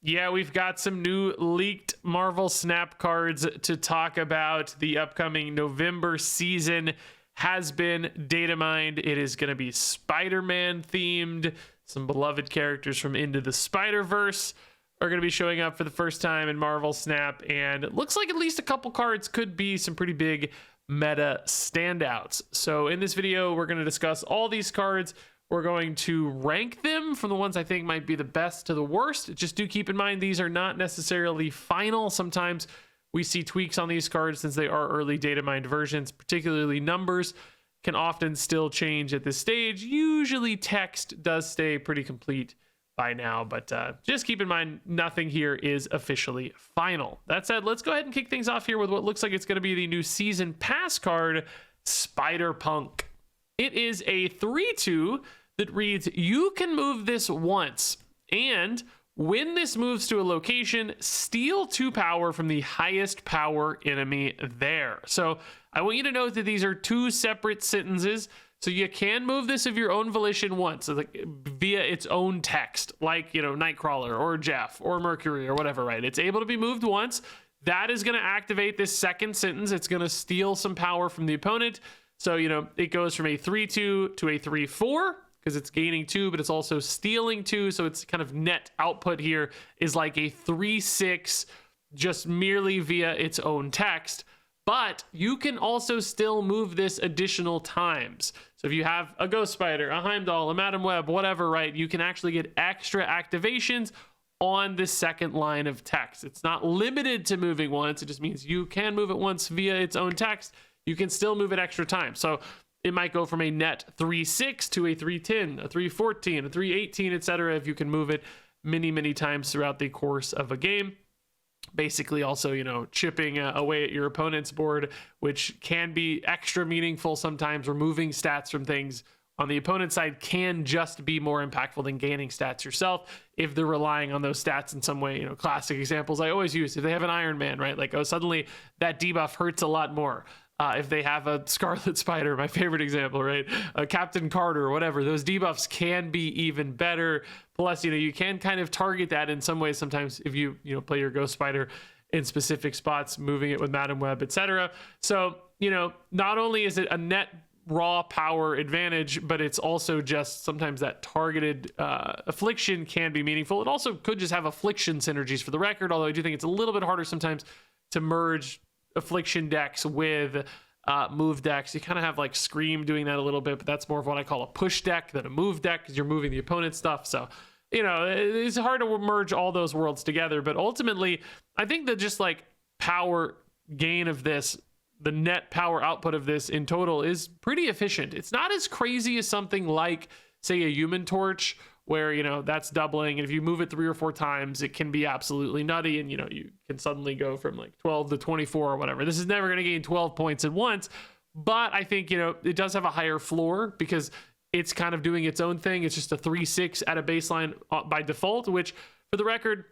Yeah, we've got some new leaked Marvel Snap cards to talk about. The upcoming November season has been datamined. It is going to be Spider-Man themed. Some beloved characters from Into the Spider-Verse are going to be showing up for the first time in Marvel Snap, and it looks like at least a couple cards could be some pretty big meta standouts. So in this video, we're going to discuss all these cards. We're going to rank them from the ones I think might be the best to the worst. Just do keep in mind, these are not necessarily final. Sometimes we see tweaks on these cards since they are early data mined versions, particularly numbers can often still change at this stage. Usually text does stay pretty complete by now, but just keep in mind, nothing here is officially final. That said, let's go ahead and kick things off here with what looks like it's going to be the new season pass card, Spider-Punk. It is a 3/2 that reads, you can move this once, and when this moves to a location, steal 2 power from the highest power enemy there. So I want you to note that these are 2 separate sentences. So you can move this of your own volition once, so like via its own text, like, you know, Nightcrawler or Jeff or Mercury or whatever, right? It's able to be moved once. That is going to activate this second sentence. It's going to steal some power from the opponent. So, you know, it goes from a 3/2 to a 3/4 because it's gaining 2, but it's also stealing 2. So it's kind of net output here is like a 3/6 just merely via its own text. But you can also still move this additional times. So if you have a Ghost Spider, a Heimdall, a Madam Web, whatever, right, you can actually get extra activations on the second line of text. It's not limited to moving once. It just means you can move it once via its own text. You can still move it extra times. So it might go from a net 3/6 to a 3/10, a 3/14, a 3/18, etc. if you can move it many, many times throughout the course of a game. Basically also, you know, chipping away at your opponent's board, which can be extra meaningful sometimes. Removing stats from things on the opponent's side can just be more impactful than gaining stats yourself if they're relying on those stats in some way. You know, classic examples I always use, if they have an Iron Man, right? Like, oh, suddenly that debuff hurts a lot more. If they have a Scarlet Spider, my favorite example, right? Captain Carter or whatever, those debuffs can be even better. Plus, you know, you can kind of target that in some ways sometimes if you play your Ghost Spider in specific spots, moving it with Madam Web, etc. So, you know, not only is it a net raw power advantage, but it's also just sometimes that targeted affliction can be meaningful. It also could just have affliction synergies for the record, although I do think it's a little bit harder sometimes to merge affliction decks with move decks. You kind of have like Scream doing that a little bit, but that's more of what I call a push deck than a move deck because you're moving the opponent's stuff. So, you know, it's hard to merge all those worlds together, but ultimately I think that just like power gain of this, the net power output of this in total is pretty efficient. It's not as crazy as something like, say, a Human Torch, where, you know, that's doubling, and if you move it 3 or 4 times, it can be absolutely nutty, and, you know, you can suddenly go from like 12 to 24 or whatever. This is never going to gain 12 points at once, but I think, you know, it does have a higher floor because it's kind of doing its own thing. It's just a 3/6 at a baseline by default, which, for the record,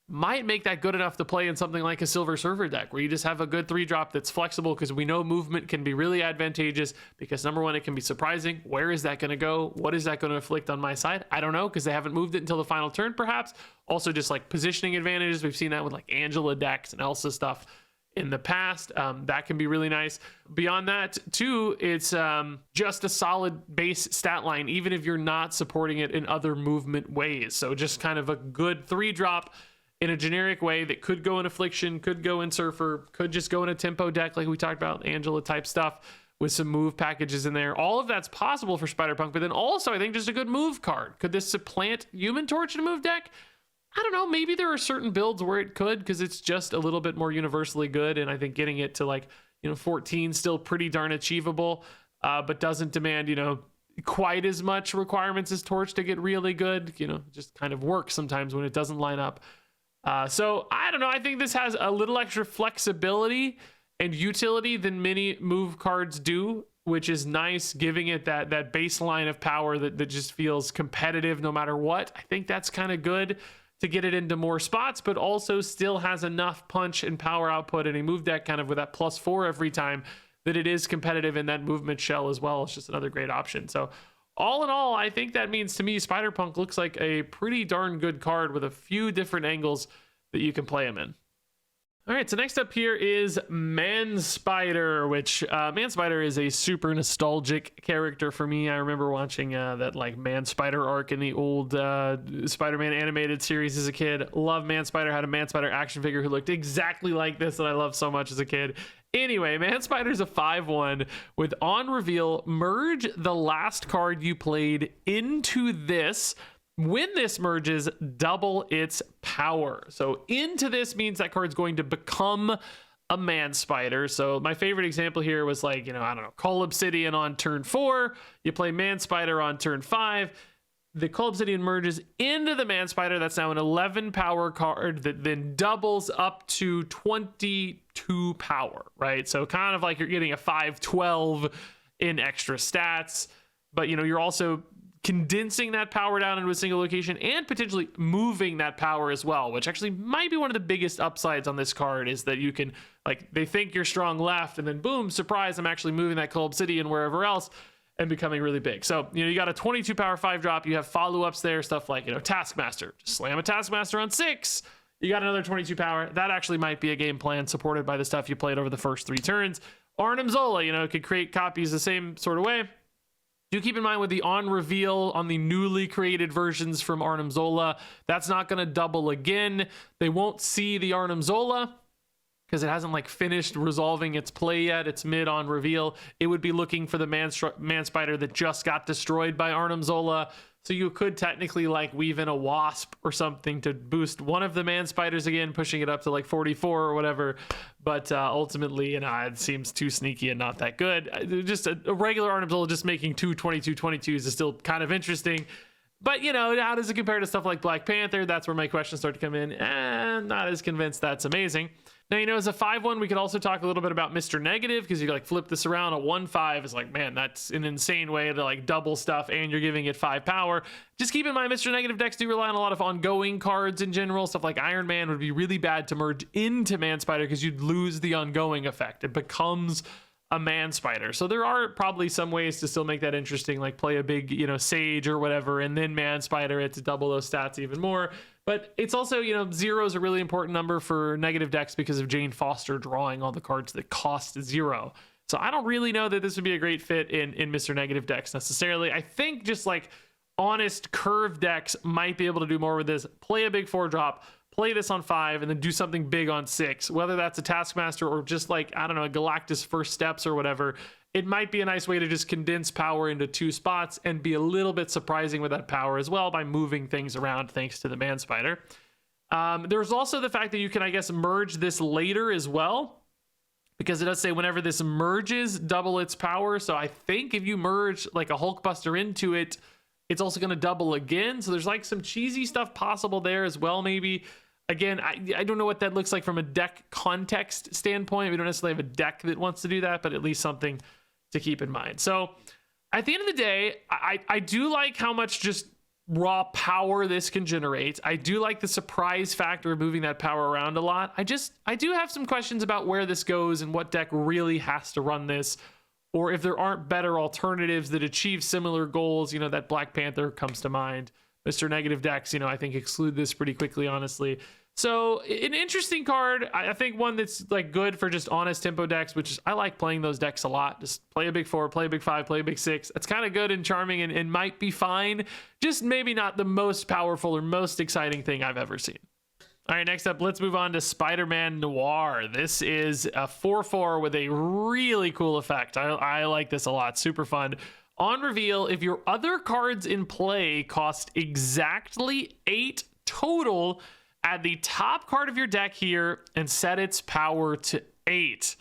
might make that good enough to play in something like a Silver Surfer deck where you just have a good 3-drop that's flexible, because we know movement can be really advantageous because, number one, it can be surprising. Where is that going to go? What is that going to afflict on my side? I don't know, because they haven't moved it until the final turn, perhaps. Also, just like positioning advantages. We've seen that with like Angela decks and Elsa stuff in the past. That can be really nice. Beyond that, too, it's just a solid base stat line, even if you're not supporting it in other movement ways. So just kind of a good 3-drop in a generic way that could go in Affliction, could go in Surfer, could just go in a tempo deck like we talked about, Angela type stuff with some move packages in there. All of that's possible for Spider-Punk, but then also I think just a good move card. Could this supplant Human Torch in a move deck? I don't know. Maybe there are certain builds where it could, because it's just a little bit more universally good, and I think getting it to like, you know, 14 still pretty darn achievable, but doesn't demand, you know, quite as much requirements as Torch to get really good. You know, just kind of works sometimes when it doesn't line up. So I don't know. I think this has a little extra flexibility and utility than many move cards do, which is nice, giving it that baseline of power that just feels competitive no matter what. I think that's kind of good to get it into more spots, but also still has enough punch and power output in a move deck kind of with that +4 every time that it is competitive in that movement shell as well. It's just another great option. So all in all, I think that means to me Spider-Punk looks like a pretty darn good card with a few different angles that you can play him in. All right, so next up here is Man-Spider, which Man-Spider is a super nostalgic character for me. I remember watching that like Man-Spider arc in the old Spider-Man animated series as a kid. Love Man-Spider, had a Man-Spider action figure who looked exactly like this that I loved so much as a kid. Anyway, Man-Spider's a 5/1 with on reveal, merge the last card you played into this. When this merges, double its power. So into this means that card's going to become a Man-Spider. So my favorite example here was like, I don't know, Call Obsidian on turn 4. You play Man-Spider on turn 5. The Call Obsidian merges into the Man-Spider. That's now an 11 power card that then doubles up to 22 power, right? So kind of like you're getting a 5/12 in extra stats, but you're also condensing that power down into a single location and potentially moving that power as well, which actually might be one of the biggest upsides on this card, is that you can, like, they think you're strong left and then boom, surprise, I'm actually moving that Call Obsidian wherever else and becoming really big. So, you got a 22 power 5-drop, you have follow-ups there, stuff like, Taskmaster, just slam a Taskmaster on 6, you got another 22 power. That actually might be a game plan supported by the stuff you played over the first 3 turns. Arnim Zola, could create copies the same sort of way. Do keep in mind with the on reveal on the newly created versions from Arnim Zola, that's not going to double again. They won't see the Arnim Zola because it hasn't like finished resolving its play yet. It's mid on reveal. It would be looking for the Man-Spider that just got destroyed by Arnim Zola. So you could technically like weave in a Wasp or something to boost one of the Man-Spiders again, pushing it up to like 44 or whatever. But ultimately, it seems too sneaky and not that good. Just a regular Arnim Zola just making 2 22/22s is still kind of interesting. But, how does it compare to stuff like Black Panther? That's where my questions start to come in. And not as convinced that's amazing. Now, as a 5/1, we could also talk a little bit about Mr. Negative, because you like flip this around. A 1/5 is like, man, that's an insane way to like double stuff, and you're giving it 5 power. Just keep in mind, Mr. Negative decks do rely on a lot of ongoing cards in general. Stuff like Iron Man would be really bad to merge into Man-Spider because you'd lose the ongoing effect. It becomes a Man-Spider. So there are probably some ways to still make that interesting, like play a big, Sage or whatever, and then Man-Spider it to double those stats even more. But it's also, 0 is a really important number for negative decks because of Jane Foster drawing all the cards that cost 0. So I don't really know that this would be a great fit in Mr. Negative decks necessarily. I think just like honest curve decks might be able to do more with this. Play a big 4-drop, play this on 5, and then do something big on 6. Whether that's a Taskmaster or just like, I don't know, a Galactus First Steps or whatever. It might be a nice way to just condense power into 2 spots and be a little bit surprising with that power as well by moving things around thanks to the Man-Spider. There's also the fact that you can, I guess, merge this later as well, because it does say whenever this merges, double its power. So I think if you merge like a Hulkbuster into it, it's also going to double again. So there's like some cheesy stuff possible there as well, maybe. Again, I don't know what that looks like from a deck context standpoint. We don't necessarily have a deck that wants to do that, but at least something to keep in mind. So at the end of the day, I do like how much just raw power this can generate. I do like the surprise factor of moving that power around a lot. I do have some questions about where this goes and what deck really has to run this, or if there aren't better alternatives that achieve similar goals. That Black Panther comes to mind. Mr. Negative decks, I think exclude this pretty quickly, honestly. So an interesting card. I think one that's like good for just honest tempo decks, which is, I like playing those decks a lot. Just play a big 4, play a big 5, play a big 6. It's kind of good and charming and might be fine. Just maybe not the most powerful or most exciting thing I've ever seen. All right, next up, let's move on to Spider-Man Noir. This is a 4/4 with a really cool effect. I like this a lot. Super fun. On reveal, if your other cards in play cost exactly 8 total, add the top card of your deck here and set its power to 8.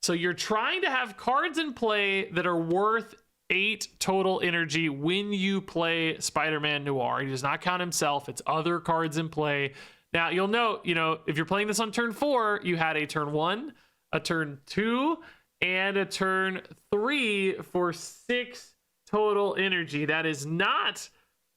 So you're trying to have cards in play that are worth 8 total energy when you play Spider-Man Noir. He does not count himself. It's other cards in play. Now, you'll note, if you're playing this on turn 4, you had a turn 1, a turn 2, and a turn 3 for 6 total energy. That is not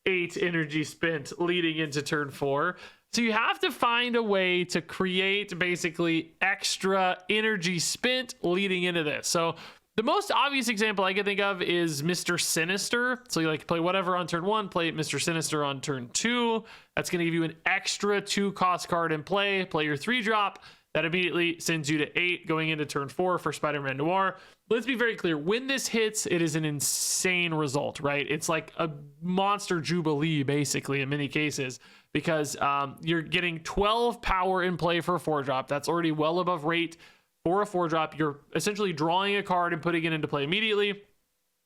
8 energy spent leading into turn 4. So you have to find a way to create basically extra energy spent leading into this. So The most obvious example I can think of is Mr. Sinister. So you like play whatever on turn 1, play Mr. Sinister on turn 2. That's going to give you an extra 2 cost card in play. Play your 3-drop. That immediately sends you to 8 going into turn 4 for Spider-Man Noir. Let's be very clear. When this hits, it is an insane result, right? It's like a monster jubilee, basically, in many cases, because you're getting 12 power in play for a 4-drop. That's already well above rate for a 4-drop. You're essentially drawing a card and putting it into play immediately,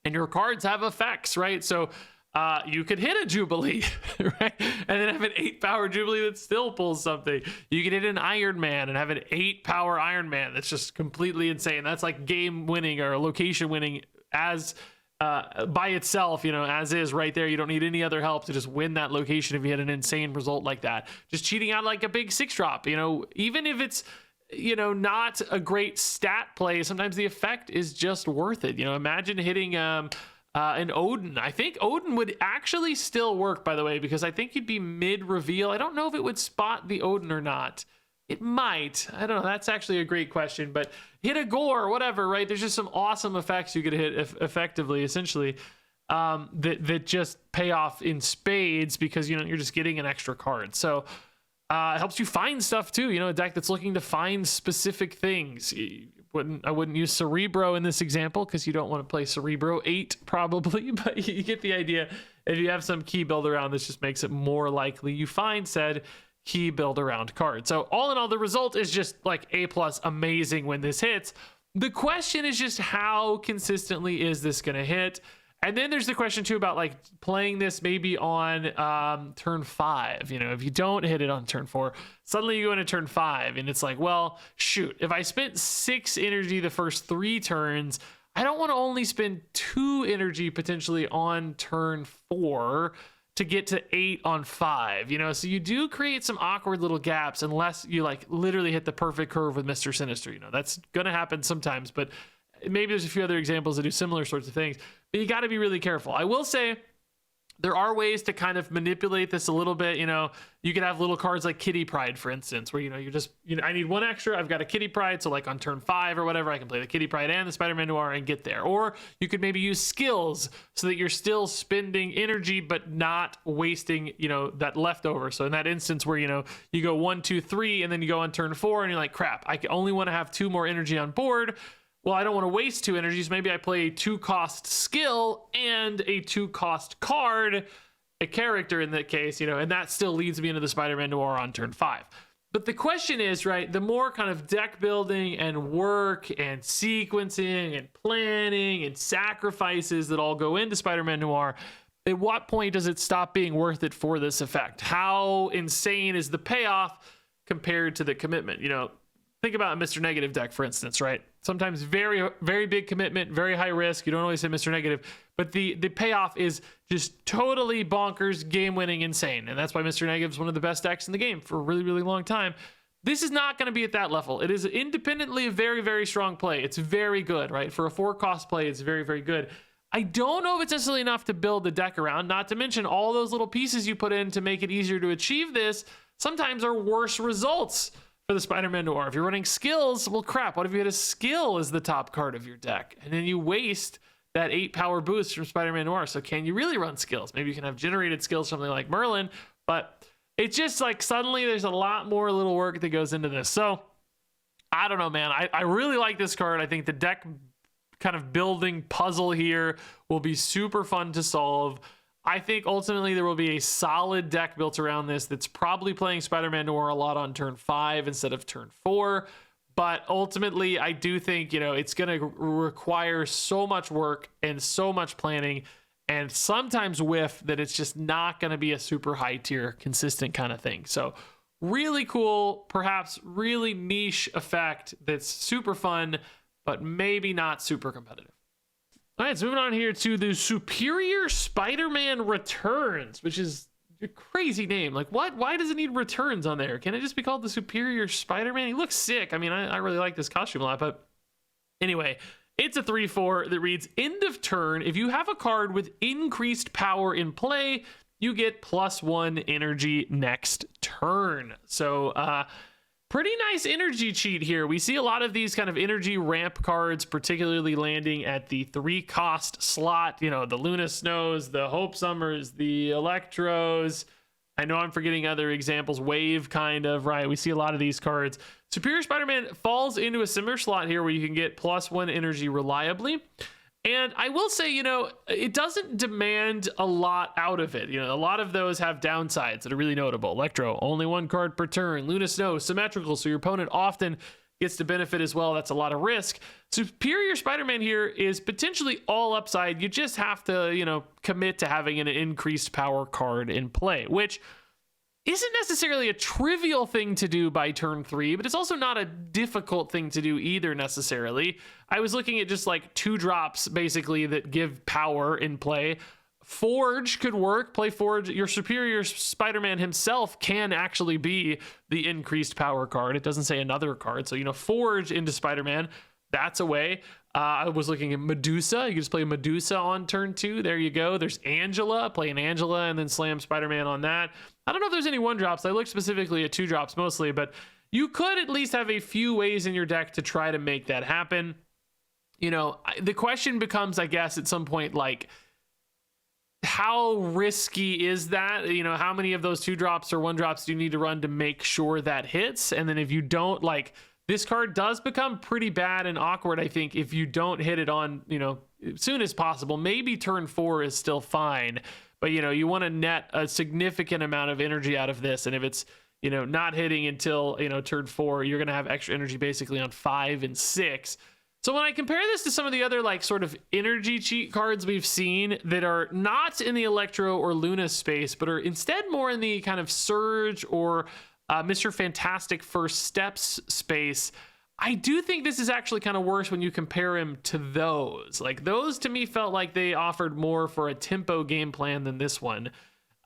and your cards have effects, right? So you could hit a Jubilee, right? And then have an 8-power Jubilee that still pulls something. You could hit an Iron Man and have an 8-power Iron Man that's just completely insane. That's like game winning or location winning as by itself, you know, as is right there. You don't need any other help to just win that location if you had an insane result like that. Just cheating out like a big 6-drop, you know, even if it's, you know, not a great stat play, sometimes the effect is just worth it. You know, imagine hitting an Odin. I think Odin would actually still work, by the way, because I think he'd be mid-reveal. I don't know if it would spot the Odin or not. It might. I don't know. That's actually a great question. But hit a Gore or whatever, right? There's just some awesome effects you could hit effectively, essentially, that just pay off in spades because, you know, you're just getting an extra card. So it helps you find stuff, too. You know, a deck that's looking to find specific things. I wouldn't use Cerebro in this example because you don't want to play Cerebro 8 probably, but you get the idea. If you have some key build around, this just makes it more likely you find said key build around card. So all in all, the result is just like A+, amazing when this hits. The question is just how consistently is this going to hit? And then there's the question too about like playing this maybe on turn 5. You know, if you don't hit it on turn 4, suddenly you go into turn 5 and it's like, well, shoot, if I spent 6 energy the first 3 turns, I don't want to only spend 2 energy potentially on turn 4 to get to 8 on 5, you know? So you do create some awkward little gaps unless you like literally hit the perfect curve with Mr. Sinister. You know, that's going to happen sometimes, but maybe there's a few other examples that do similar sorts of things, but you got to be really careful. I will say there are ways to kind of manipulate this a little bit. You know, you could have little cards like Kitty Pride, for instance, where, you know, you're just, you know, I need 1 extra. I've got a Kitty Pride. So like on turn 5 or whatever, I can play the Kitty Pride and the Spider-Man Noir and get there. Or you could maybe use skills so that you're still spending energy, but not wasting, you know, that leftover. So in that instance where, you know, you go 1, 2, 3, and then you go on turn 4 and you're like, crap, I only want to have 2 more energy on board. Well, I don't want to waste 2 energies. Maybe I play a 2-cost skill and a 2-cost card, a character in that case, you know, and that still leads me into the Spider-Man Noir on turn 5. But the question is, right, the more kind of deck building and work and sequencing and planning and sacrifices that all go into Spider-Man Noir, at what point does it stop being worth it for this effect? How insane is the payoff compared to the commitment? You know, think about a Mr. Negative deck, for instance, right? Sometimes very, very big commitment, very high risk. You don't always say Mr. Negative, but the payoff is just totally bonkers, game-winning, insane. And that's why Mr. Negative is one of the best decks in the game for a really, really long time. This is not going to be at that level. It is independently a very, very strong play. It's very good, right? For a 4-cost play, it's very, very good. I don't know if it's necessarily enough to build the deck around, not to mention all those little pieces you put in to make it easier to achieve this sometimes are worse results for the Spider-Man Noir. If you're running skills, well, crap, what if you had a skill as the top card of your deck? And then you waste that 8-power boost from Spider-Man Noir. So can you really run skills? Maybe you can have generated skills, something like Merlin, but it's just like suddenly there's a lot more little work that goes into this. So I don't know, man. I really like this card. I think the deck kind of building puzzle here will be super fun to solve. I think ultimately there will be a solid deck built around this that's probably playing Spider-Man Noir a lot on turn 5 instead of turn 4. But ultimately, I do think, you know, it's going to require so much work and so much planning and sometimes whiff that it's just not going to be a super high tier, consistent kind of thing. So really cool, perhaps really niche effect that's super fun, but maybe not super competitive. All right, so moving on here to the Superior Spider-Man Returns, which is a crazy name. Like, what? Why does it need returns on there? Can it just be called the Superior Spider-Man? He looks sick. I mean, I really like this costume a lot, but anyway, it's a 3/4 that reads, end of turn, if you have a card with increased power in play, you get +1 energy next turn. So, pretty nice energy cheat here. We see a lot of these kind of energy ramp cards, particularly landing at the 3 cost slot. You know, the Luna Snows, the Hope Summers, the Electros. I know I'm forgetting other examples. Wave, kind of, right? We see a lot of these cards. Superior Spider-Man falls into a similar slot here where you can get +1 energy reliably. And I will say, you know, it doesn't demand a lot out of it. You know, a lot of those have downsides that are really notable. Electro, only 1 card per turn. Luna Snow, symmetrical, so your opponent often gets to benefit as well. That's a lot of risk. Superior Spider-Man here is potentially all upside. You just have to, you know, commit to having an increased power card in play, which isn't necessarily a trivial thing to do by turn 3, but it's also not a difficult thing to do either necessarily. I was looking at just like 2 drops basically that give power in play. Forge could work. Play Forge. Your Superior Spider-Man himself can actually be the increased power card. It doesn't say another card. So, you know, Forge into Spider-Man, that's a way. I was looking at Medusa. You can just play Medusa on turn 2. There you go. There's Angela. Play an Angela and then slam Spider-Man on that. I don't know if there's any 1-drops. I looked specifically at 2-drops mostly, but you could at least have a few ways in your deck to try to make that happen. You know, the question becomes, I guess, at some point, like, how risky is that? You know, how many of those 2-drops or 1-drops do you need to run to make sure that hits? And then if you don't, like, this card does become pretty bad and awkward, I think, if you don't hit it on, you know, as soon as possible. Maybe turn 4 is still fine, but, you know, you want to net a significant amount of energy out of this. And if it's, you know, not hitting until, you know, turn 4, you're going to have extra energy basically on 5 and 6. So when I compare this to some of the other, like, sort of energy cheat cards we've seen that are not in the Electro or Luna space, but are instead more in the kind of Surge or Mr. Fantastic First Steps space, I do think this is actually kind of worse when you compare him to those. Like, those to me felt like they offered more for a tempo game plan than this one.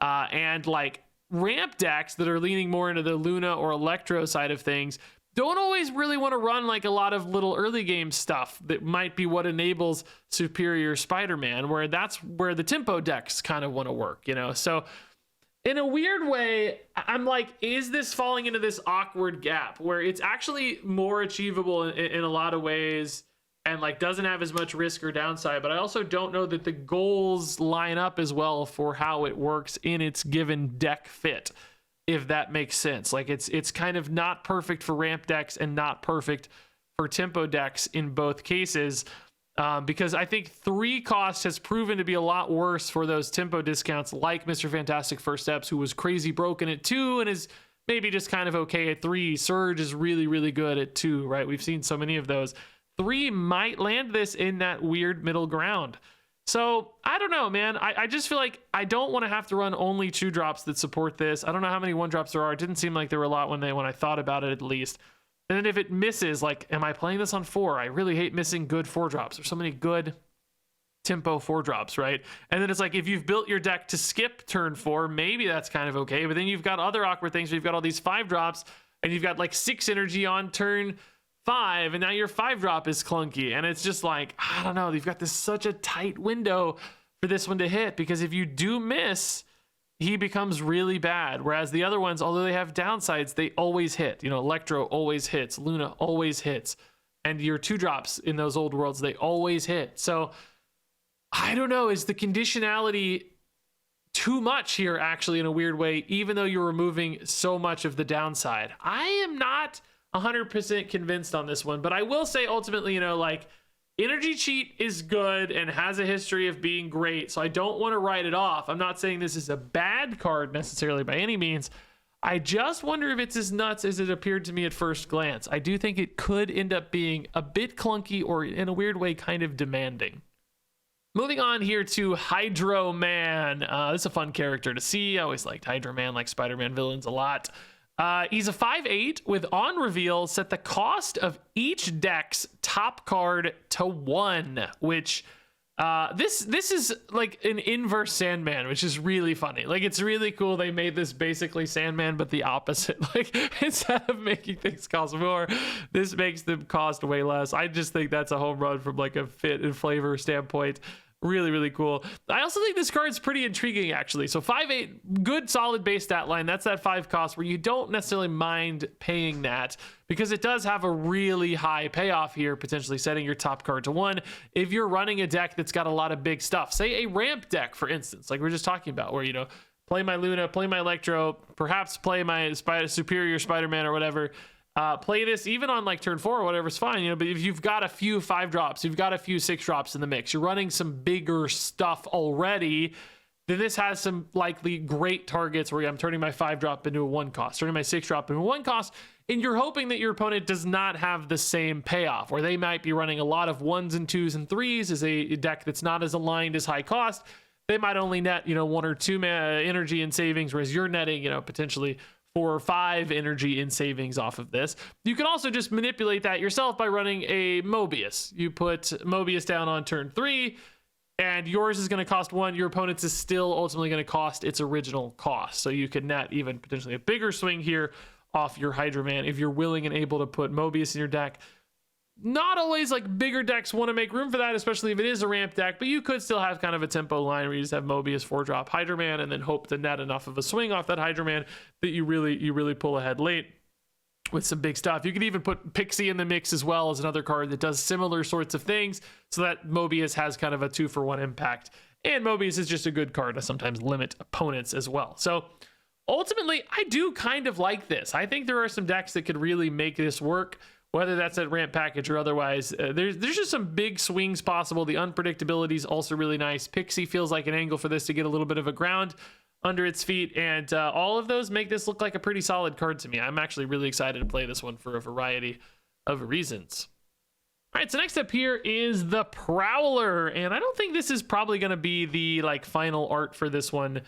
And like ramp decks that are leaning more into the Luna or Electro side of things don't always really want to run like a lot of little early game stuff that might be what enables Superior Spider-Man, where that's where the tempo decks kind of want to work, you know? So in a weird way, I'm like, is this falling into this awkward gap where it's actually more achievable in a lot of ways and like doesn't have as much risk or downside, but I also don't know that the goals line up as well for how it works in its given deck fit, if that makes sense. Like it's kind of not perfect for ramp decks and not perfect for tempo decks in both cases. Because I think 3 cost has proven to be a lot worse for those tempo discounts, like Mr. Fantastic First Steps, who was crazy broken at 2 and is maybe just kind of okay at 3. Surge is really, really good at 2, right? We've seen so many of those. 3 might land this in that weird middle ground. So I don't know, man. I just feel like I don't want to have to run only 2-drops that support this. I don't know how many 1-drops there are. It didn't seem like there were a lot when I thought about it, at least. And then if it misses, like, am I playing this on 4? I really hate missing good 4-drops. There's so many good tempo 4-drops, right? And then it's like, if you've built your deck to skip turn 4, maybe that's kind of okay. But then you've got other awkward things. You've got all these 5-drops, and you've got like 6 energy on turn 5, and now your 5-drop is clunky. And it's just like, I don't know. You've got this such a tight window for this one to hit, because if you do miss, he becomes really bad. Whereas the other ones, although they have downsides, they always hit. You know, Electro always hits, Luna always hits, and your 2-drops in those old worlds, they always hit. So I don't know, is the conditionality too much here actually in a weird way, even though you're removing so much of the downside? I am not 100% convinced on this one, but I will say ultimately, you know, like, energy cheat is good and has a history of being great, so I don't want to write it off. I'm not saying this is a bad card necessarily by any means. I just wonder if it's as nuts as it appeared to me at first glance. I do think it could end up being a bit clunky, or in a weird way kind of demanding. Moving on here to Hydro Man. This is a fun character to see. I always liked Hydro Man, like Spider-Man villains a lot. He's a 5/8 with on reveal, set the cost of each deck's top card to 1, which this is like an inverse Sandman, which is really funny. Like, it's really cool. They made this basically Sandman, but the opposite. Like, instead of making things cost more, this makes them cost way less. I just think that's a home run from like a fit and flavor standpoint. Really, really cool. I also think this card's pretty intriguing, actually. So 5/8, good solid base stat line. That's that 5 cost where you don't necessarily mind paying that because it does have a really high payoff here, potentially setting your top card to 1. If you're running a deck that's got a lot of big stuff, say a ramp deck, for instance, like we we're just talking about, where, you know, play my Luna, play my Electro, perhaps play my Superior Spider-Man or whatever. Play this even on like turn 4 or whatever's fine, you know, but if you've got a few 5 drops, you've got a few 6 drops in the mix, you're running some bigger stuff already, then this has some likely great targets where I'm turning my 5 drop into a 1 cost, turning my 6 drop into a 1 cost, and you're hoping that your opponent does not have the same payoff, or they might be running a lot of 1s and 2s and 3s as a deck that's not as aligned as high cost. They might only net, you know, 1 or 2 energy in savings, whereas you're netting, you know, potentially 4 or 5 energy in savings off of this. You can also just manipulate that yourself by running a Mobius. You put Mobius down on turn 3, and yours is going to cost 1. Your opponent's is still ultimately going to cost its original cost. So you could net even potentially a bigger swing here off your Hydra Man if you're willing and able to put Mobius in your deck. Not always like bigger decks want to make room for that, especially if it is a ramp deck, but you could still have kind of a tempo line where you just have Mobius 4-drop Hydra Man and then hope to net enough of a swing off that Hydra Man that you really pull ahead late with some big stuff. You could even put Pixie in the mix as well as another card that does similar sorts of things, so that Mobius has kind of a 2-for-1 impact. And Mobius is just a good card to sometimes limit opponents as well. So ultimately, I do kind of like this. I think there are some decks that could really make this work, whether that's at ramp package or otherwise. There's just some big swings possible. The unpredictability is also really nice. Pixie feels like an angle for this to get a little bit of a ground under its feet, and all of those make this look like a pretty solid card to me. I'm actually really excited to play this one for a variety of reasons. All right, so next up here is the Prowler, and I don't think this is probably going to be the like final art for this one.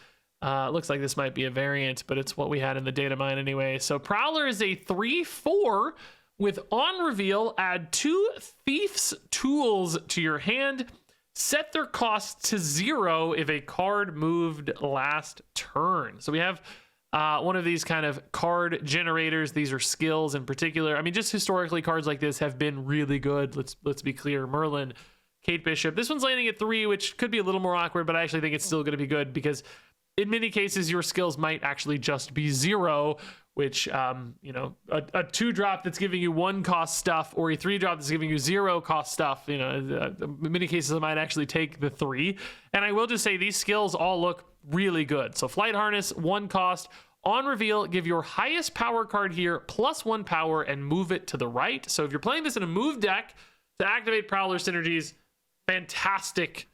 Looks like this might be a variant, but it's what we had in the data mine anyway. So Prowler is a 3/4 with on reveal, add 2 Thief's Tools to your hand. Set their cost to 0 if a card moved last turn. So we have one of these kind of card generators. These are skills in particular. I mean, just historically, cards like this have been really good. Let's be clear. Merlin, Kate Bishop. This one's landing at 3, which could be a little more awkward, but I actually think it's still going to be good because in many cases, your skills might actually just be 0, which, you know, a 2-drop that's giving you 1 cost stuff or a 3-drop that's giving you 0 cost stuff, you know, in many cases, I might actually take the 3. And I will just say these skills all look really good. So Flight Harness, 1 cost. On reveal, give your highest power card here +1 power and move it to the right. So if you're playing this in a move deck to activate Prowler synergies, fantastic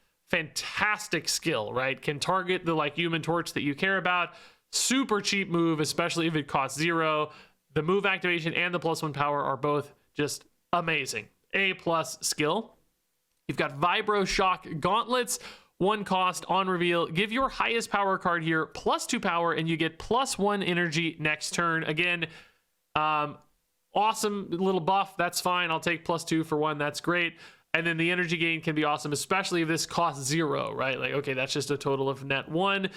skill, right? Can target the like Human Torch that you care about. Super cheap move, especially if it costs 0. The move activation and the +1 power are both just amazing. A+ skill. You've got Vibro Shock Gauntlets, 1 cost on reveal. Give your highest power card here +2 power, and you get +1 energy next turn. Again, awesome little buff. That's fine. I'll take +2 for 1. That's great. And then the energy gain can be awesome, especially if this costs 0, right? Like, okay, that's just a total of net 1.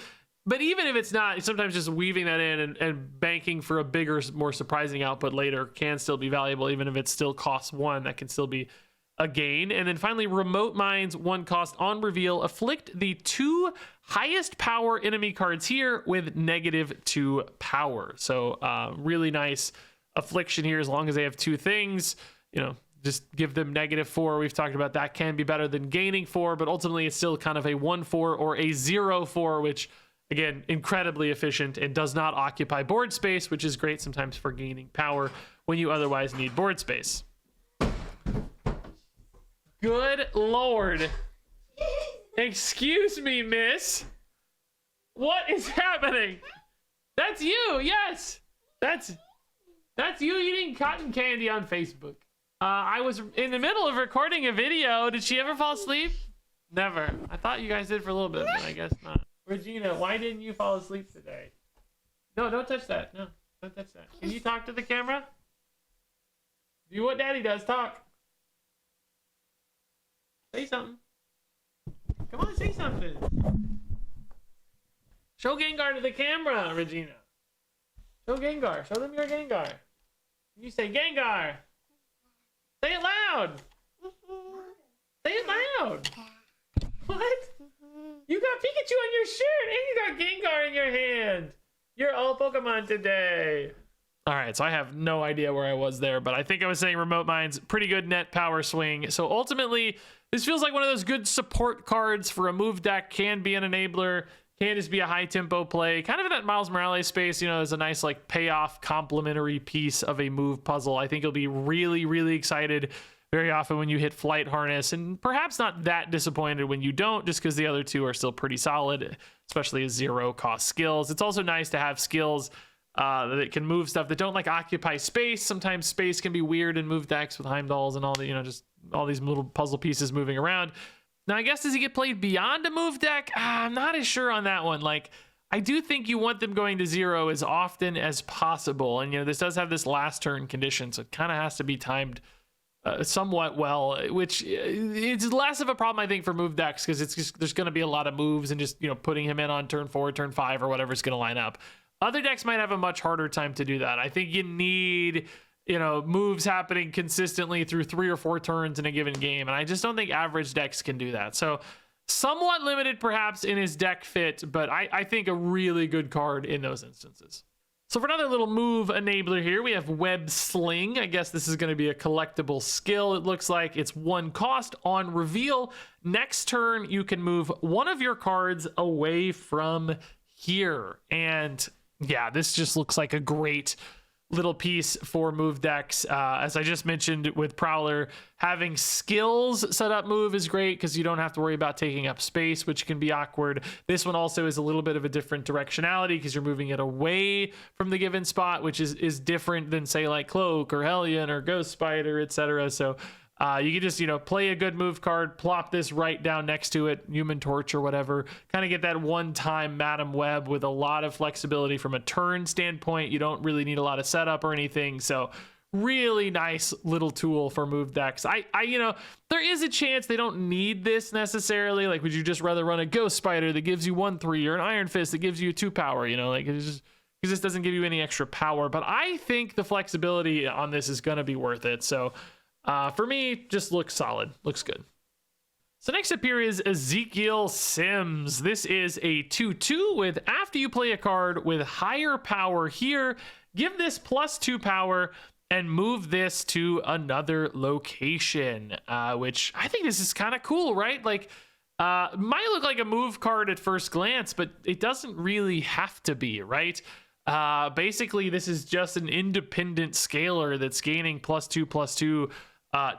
But even if it's not, sometimes just weaving that in and banking for a bigger, more surprising output later can still be valuable, even if it still costs 1. That can still be a gain. And then finally, Remote Mines, 1 cost on reveal. Afflict the 2 highest power enemy cards here with -2 power. So really nice affliction here as long as they have 2 things. You know, just give them -4. We've talked about that can be better than gaining 4, but ultimately it's still kind of a 1/4 or a 0/4, which again, incredibly efficient and does not occupy board space, which is great sometimes for gaining power when you otherwise need board space. Good Lord. Excuse me, miss. What is happening? That's you, yes. That's you eating cotton candy on Facebook. I was in the middle of recording a video. Did she ever fall asleep? Never. I thought you guys did for a little bit, but I guess not. Regina, why didn't you fall asleep today? No, don't touch that. No, don't touch that. Can you talk to the camera? Do what Daddy does. Talk. Say something. Come on, say something. Show Gengar to the camera, Regina. Show Gengar. Show them your Gengar. You say Gengar. Say it loud. Say it loud. What? What? You got Pikachu on your shirt and you got Gengar in your hand. You're all Pokemon today. All right, so I have no idea where I was there, but I think I was saying Remote Mines, pretty good net power swing. So ultimately, this feels like one of those good support cards for a move deck. Can be an enabler, can just be a high tempo play, kind of in that Miles Morales space. You know, there's a nice like payoff complementary piece of a move puzzle. I think you'll be really, really excited very often when you hit Flight Harness, and perhaps not that disappointed when you don't, just because the other two are still pretty solid, especially as zero cost skills. It's also nice to have skills that can move stuff that don't like occupy space. Sometimes space can be weird in move decks with Heimdalls and all the, you know, just all these little puzzle pieces moving around. Now, I guess, does he get played beyond a move deck? I'm not as sure on that one. Like, I do think you want them going to zero as often as possible. And, you know, this does have this last turn condition, so it kind of has to be timed somewhat well, which it's less of a problem, I think, for move decks, because it's just, there's going to be a lot of moves, and just, you know, putting him in on turn 4, turn 5, or whatever is going to line up. Other decks might have a much harder time to do that. I think you need, you know, moves happening consistently through 3 or 4 turns in a given game, and I just don't think average decks can do that. So somewhat limited perhaps in his deck fit, but I think a really good card in those instances. So for another little move enabler here, we have Web Sling. I guess this is going to be a collectible skill. It looks like it's 1 cost on reveal. Next turn, you can move one of your cards away from here. And yeah, this just looks like a great little piece for move decks. As I just mentioned with Prowler, having skills set up move is great because you don't have to worry about taking up space, which can be awkward. This one also is a little bit of a different directionality because you're moving it away from the given spot, which is different than, say, like Cloak or Hellion or Ghost Spider, etc. So you can just, you know, play a good move card, plop this right down next to it, Human Torch or whatever, kind of get that one-time Madam Web with a lot of flexibility from a turn standpoint. You don't really need a lot of setup or anything, so really nice little tool for move decks. I you know, there is a chance they don't need this necessarily. Like, would you just rather run a Ghost Spider that gives you 1/3 or an Iron Fist that gives you 2 power? You know, like, it's just because this doesn't give you any extra power. But I think the flexibility on this is going to be worth it. So for me, just looks solid, looks good. So next up here is Ezekiel Sims. This is a 2/2 with, after you play a card with higher power here, give this +2 power and move this to another location, which I think this is kind of cool, right? Like, might look like a move card at first glance, but it doesn't really have to be, right? Basically, this is just an independent scaler that's gaining +2/+2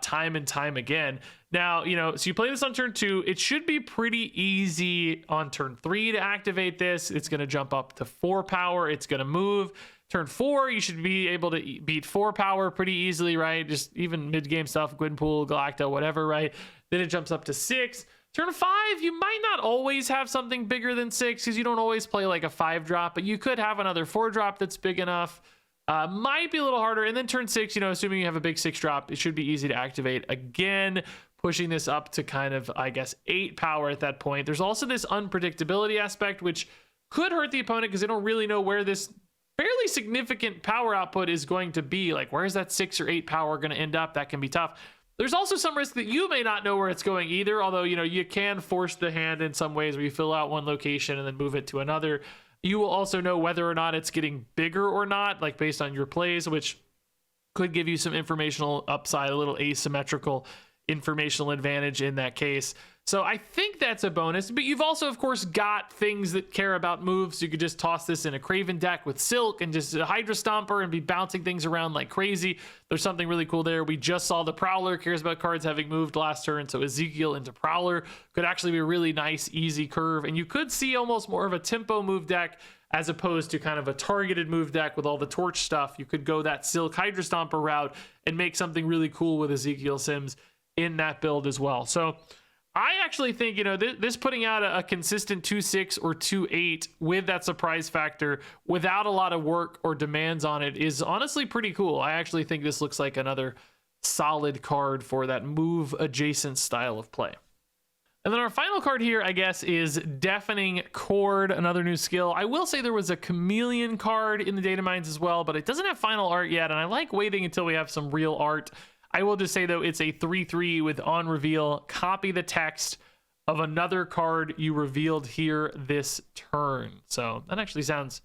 time and time again. Now, you know, so you play this on turn 2. It should be pretty easy on turn 3 to activate this. It's going to jump up to 4 power. It's going to move. Turn 4, you should be able to beat 4 power pretty easily, right? Just even mid-game stuff, Gwynpool, Galacto, whatever, right? Then it jumps up to 6. Turn 5, you might not always have something bigger than 6 because you don't always play like a 5-drop, but you could have another 4-drop that's big enough. Might be a little harder. And then turn 6, you know, assuming you have a big 6-drop, it should be easy to activate again, pushing this up to kind of, I guess, 8 power at that point. There's also this unpredictability aspect, which could hurt the opponent because they don't really know where this fairly significant power output is going to be. Like, where's that 6 or 8 power going to end up? That can be tough. There's also some risk that you may not know where it's going either, although, you know, you can force the hand in some ways where you fill out one location and then move it to another. You will also know whether or not it's getting bigger or not, like based on your plays, which could give you some informational upside, a little asymmetrical informational advantage in that case. So I think that's a bonus, but you've also, of course, got things that care about moves. You could just toss this in a Craven deck with Silk and just a Hydra Stomper and be bouncing things around like crazy. There's something really cool there. We just saw the Prowler cares about cards having moved last turn, so Ezekiel into Prowler could actually be a really nice, easy curve, and you could see almost more of a tempo move deck as opposed to kind of a targeted move deck with all the torch stuff. You could go that Silk Hydra Stomper route and make something really cool with Ezekiel Sims in that build as well. So I actually think, you know, this putting out a consistent 2/6 or 2/8 with that surprise factor without a lot of work or demands on it is honestly pretty cool. I actually think this looks like another solid card for that move adjacent style of play. And then our final card here, I guess, is Deafening Chord, another new skill. I will say there was a Chameleon card in the data mines as well, but it doesn't have final art yet, and I like waiting until we have some real art. I will just say, though, it's a 3/3 with on reveal, copy the text, of another card you revealed here this turn. So that actually sounds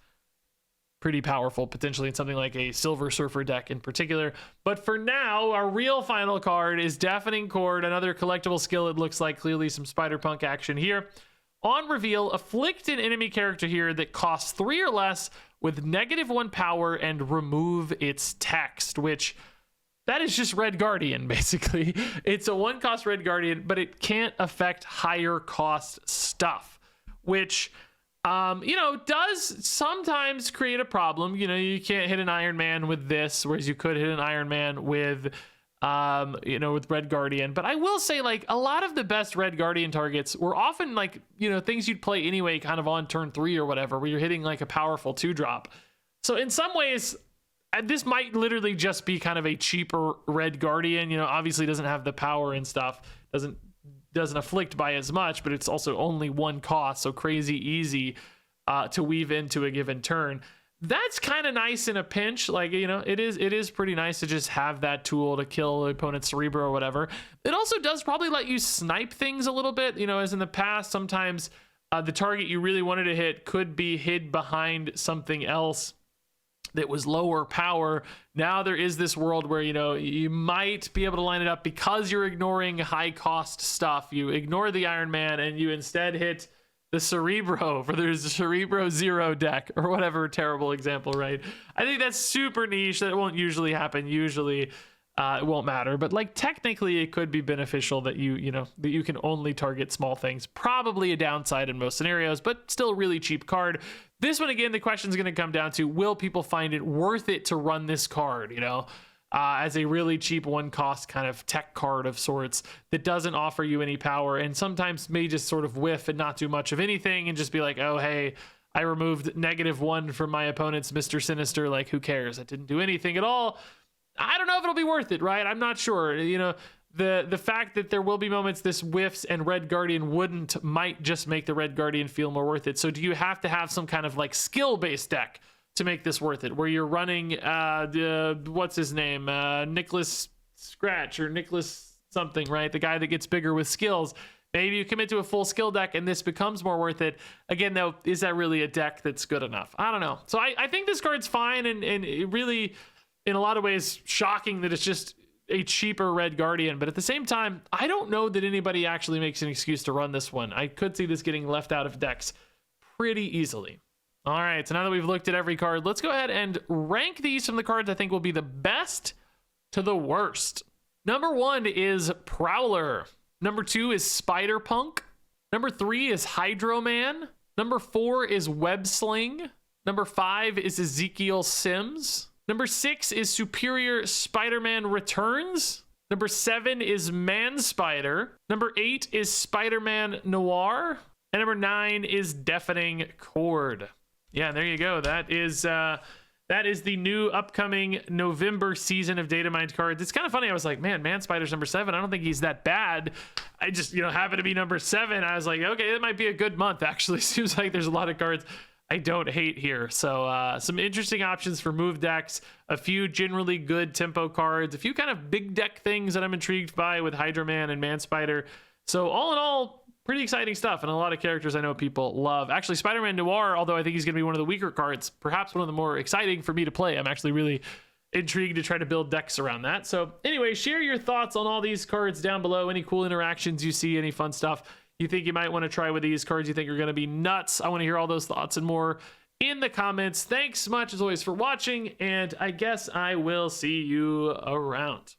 pretty powerful, potentially in something like a Silver Surfer deck in particular. But for now, our real final card is Deafening Chord, another collectible skill. It looks like clearly some Spider-Punk action here. On reveal, afflict an enemy character here that costs 3 or less with -1 power and remove its text, which that is just Red Guardian, basically. It's a 1-cost Red Guardian, but it can't affect higher cost stuff, which, you know, does sometimes create a problem. You know, you can't hit an Iron Man with this, whereas you could hit an Iron Man with, you know, with Red Guardian. But I will say, like, a lot of the best Red Guardian targets were often, like, you know, things you'd play anyway, kind of on turn 3 or whatever, where you're hitting like a powerful 2-drop. So in some ways, this might literally just be kind of a cheaper Red Guardian. You know, obviously doesn't have the power and stuff, doesn't afflict by as much, but it's also only 1 cost, so crazy easy to weave into a given turn. That's kind of nice in a pinch. Like, you know, it is pretty nice to just have that tool to kill the opponent's Cerebro or whatever. It also does probably let you snipe things a little bit, you know, as in the past, sometimes the target you really wanted to hit could be hid behind something else that was lower power. Now there is this world where, you know, you might be able to line it up because you're ignoring high cost stuff. You ignore the Iron Man and you instead hit the Cerebro for there's a Cerebro 0 deck or whatever terrible example, right? I think that's super niche. That won't usually happen. Usually it won't matter, but like technically it could be beneficial that you know, that you can only target small things. Probably a downside in most scenarios, but still a really cheap card. This one, again, the question is going to come down to, will people find it worth it to run this card, you know, as a really cheap 1-cost kind of tech card of sorts that doesn't offer you any power and sometimes may just sort of whiff and not do much of anything and just be like, oh, hey, I removed -1 from my opponent's Mr. Sinister. Like, who cares? It didn't do anything at all. I don't know if it'll be worth it, right? I'm not sure. You know, the fact that there will be moments this whiffs and Red Guardian wouldn't might just make the Red Guardian feel more worth it. So do you have to have some kind of like skill-based deck to make this worth it, where you're running what's his name, Nicholas Scratch or Nicholas something, right? The guy that gets bigger with skills. Maybe you commit to a full skill deck and this becomes more worth it. Again, though, is that really a deck that's good enough? I don't know. So I think this card's fine and it really, in a lot of ways, shocking that it's just a cheaper Red Guardian. But at the same time, I don't know that anybody actually makes an excuse to run this one. I could see this getting left out of decks pretty easily. All right, so now that we've looked at every card, let's go ahead and rank these from the cards I think will be the best to the worst. Number 1 is Prowler. Number 2 is Spider-Punk. Number 3 is Hydro-Man. Number 4 is Web Sling. Number 5 is Ezekiel Sims. Number 6 is Superior Spider-Man Returns. Number 7 is Man-Spider. Number 8 is Spider-Man Noir. And number 9 is Deafening Chord. Yeah, there you go. That is the new upcoming November season of datamined cards. It's kind of funny. I was like, man, Man-Spider's number 7. I don't think he's that bad. I just, you know, happen to be number 7. I was like, okay, it might be a good month, actually. Seems like there's a lot of cards I don't hate here. So some interesting options for move decks, a few generally good tempo cards, a few kind of big deck things that I'm intrigued by with Hydro Man and Man-Spider. So all in all, pretty exciting stuff, and a lot of characters I know people love. Actually, Spider-Man Noir, although I think he's going to be one of the weaker cards, perhaps one of the more exciting for me to play. I'm actually really intrigued to try to build decks around that. So anyway, share your thoughts on all these cards down below. Any cool interactions you see, any fun stuff you think you might want to try with these cards you think are going to be nuts. I want to hear all those thoughts and more in the comments. Thanks so much, as always, for watching, and I guess I will see you around.